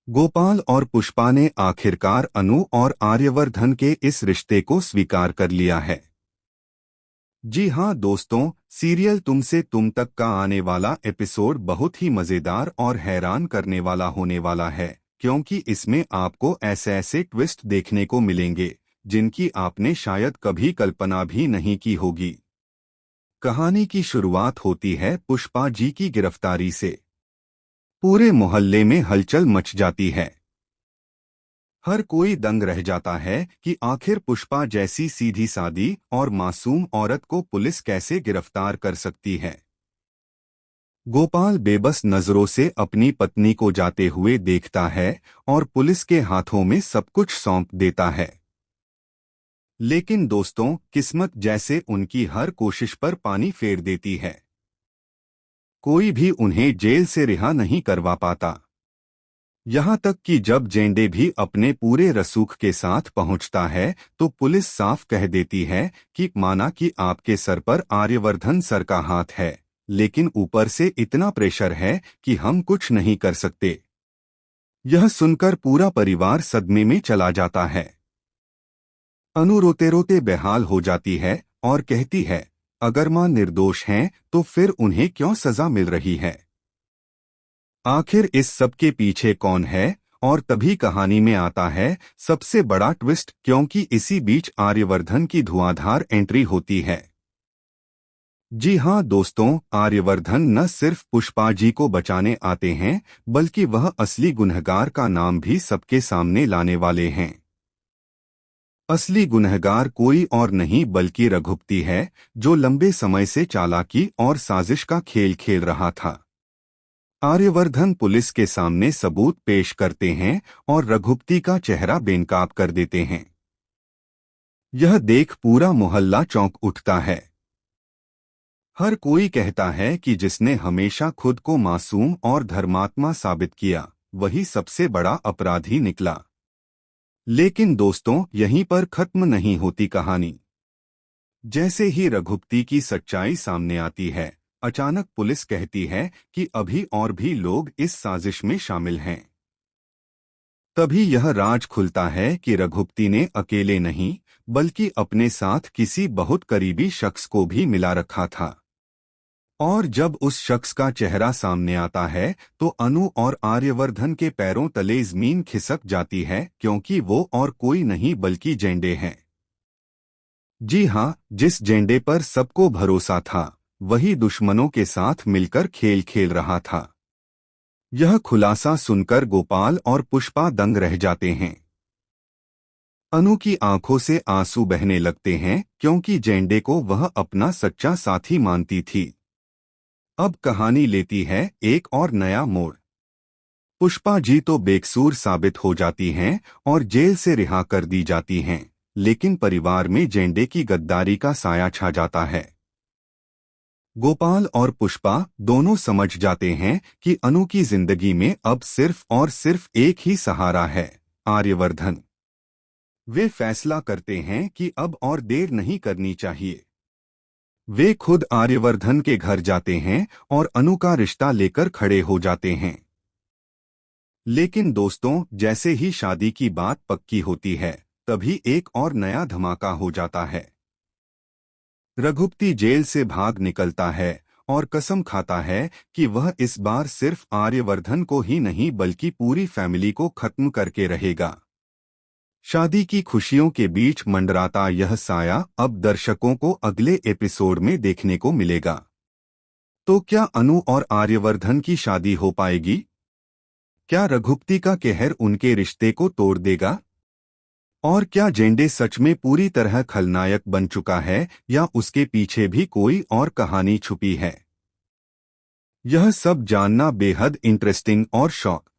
गोपाल और पुष्पा ने आखिरकार अनु और आर्यवर्धन के इस रिश्ते को स्वीकार कर लिया है। जी हाँ दोस्तों, सीरियल तुमसे तुम तक का आने वाला एपिसोड बहुत ही मजेदार और हैरान करने वाला होने वाला है, क्योंकि इसमें आपको ऐसे ऐसे ट्विस्ट देखने को मिलेंगे जिनकी आपने शायद कभी कल्पना भी नहीं की होगी। कहानी की शुरुआत होती है पुष्पा जी की गिरफ्तारी से। पूरे मोहल्ले में हलचल मच जाती है। हर कोई दंग रह जाता है कि आखिर पुष्पा जैसी सीधी सादी और मासूम औरत को पुलिस कैसे गिरफ्तार कर सकती है। गोपाल बेबस नजरों से अपनी पत्नी को जाते हुए देखता है और पुलिस के हाथों में सब कुछ सौंप देता है। लेकिन दोस्तों, किस्मत जैसे उनकी हर कोशिश पर पानी फेर देती है। कोई भी उन्हें जेल से रिहा नहीं करवा पाता। यहाँ तक कि जब जेंडे भी अपने पूरे रसूख के साथ पहुंचता है तो पुलिस साफ कह देती है कि माना कि आपके सर पर आर्यवर्धन सर का हाथ है, लेकिन ऊपर से इतना प्रेशर है कि हम कुछ नहीं कर सकते। यह सुनकर पूरा परिवार सदमे में चला जाता है। अनु रोते रोते बेहाल हो जाती है और कहती है, अगर मां निर्दोष हैं तो फिर उन्हें क्यों सजा मिल रही है। आखिर इस सब के पीछे कौन है। और तभी कहानी में आता है सबसे बड़ा ट्विस्ट, क्योंकि इसी बीच आर्यवर्धन की धुआंधार एंट्री होती है। जी हां दोस्तों, आर्यवर्धन न सिर्फ पुष्पा जी को बचाने आते हैं, बल्कि वह असली गुनहगार का नाम भी सबके सामने लाने वाले हैं। असली गुनहगार कोई और नहीं बल्कि रघुपति है, जो लंबे समय से चालाकी और साजिश का खेल खेल रहा था। आर्यवर्धन पुलिस के सामने सबूत पेश करते हैं और रघुपति का चेहरा बेनकाब कर देते हैं। यह देख पूरा मोहल्ला चौंक उठता है। हर कोई कहता है कि जिसने हमेशा खुद को मासूम और धर्मात्मा साबित किया, वही सबसे बड़ा अपराधी निकला। लेकिन दोस्तों, यहीं पर खत्म नहीं होती कहानी। जैसे ही रघुपति की सच्चाई सामने आती है, अचानक पुलिस कहती है कि अभी और भी लोग इस साजिश में शामिल हैं। तभी यह राज खुलता है कि रघुपति ने अकेले नहीं, बल्कि अपने साथ किसी बहुत करीबी शख्स को भी मिला रखा था। और जब उस शख्स का चेहरा सामने आता है तो अनु और आर्यवर्धन के पैरों तले जमीन खिसक जाती है, क्योंकि वो और कोई नहीं बल्कि जेंडे हैं। जी हाँ, जिस जेंडे पर सबको भरोसा था, वही दुश्मनों के साथ मिलकर खेल खेल रहा था। यह खुलासा सुनकर गोपाल और पुष्पा दंग रह जाते हैं। अनु की आंखों से आंसू बहने लगते हैं, क्योंकि जेंडे को वह अपना सच्चा साथी मानती थी। अब कहानी लेती है एक और नया मोड़। पुष्पा जी तो बेकसूर साबित हो जाती हैं और जेल से रिहा कर दी जाती हैं, लेकिन परिवार में जेंडे की गद्दारी का साया छा जाता है। गोपाल और पुष्पा दोनों समझ जाते हैं कि अनु की जिंदगी में अब सिर्फ और सिर्फ एक ही सहारा है, आर्यवर्धन। वे फैसला करते हैं कि अब और देर नहीं करनी चाहिए। वे खुद आर्यवर्धन के घर जाते हैं और अनु का रिश्ता लेकर खड़े हो जाते हैं। लेकिन दोस्तों, जैसे ही शादी की बात पक्की होती है, तभी एक और नया धमाका हो जाता है। रघुपति जेल से भाग निकलता है और कसम खाता है कि वह इस बार सिर्फ आर्यवर्धन को ही नहीं बल्कि पूरी फैमिली को खत्म करके रहेगा। शादी की खुशियों के बीच मंडराता यह साया अब दर्शकों को अगले एपिसोड में देखने को मिलेगा। तो क्या अनु और आर्यवर्धन की शादी हो पाएगी? क्या रघुपति का कहर उनके रिश्ते को तोड़ देगा? और क्या जेंडे सच में पूरी तरह खलनायक बन चुका है, या उसके पीछे भी कोई और कहानी छुपी है? यह सब जानना बेहद इंटरेस्टिंग और शौक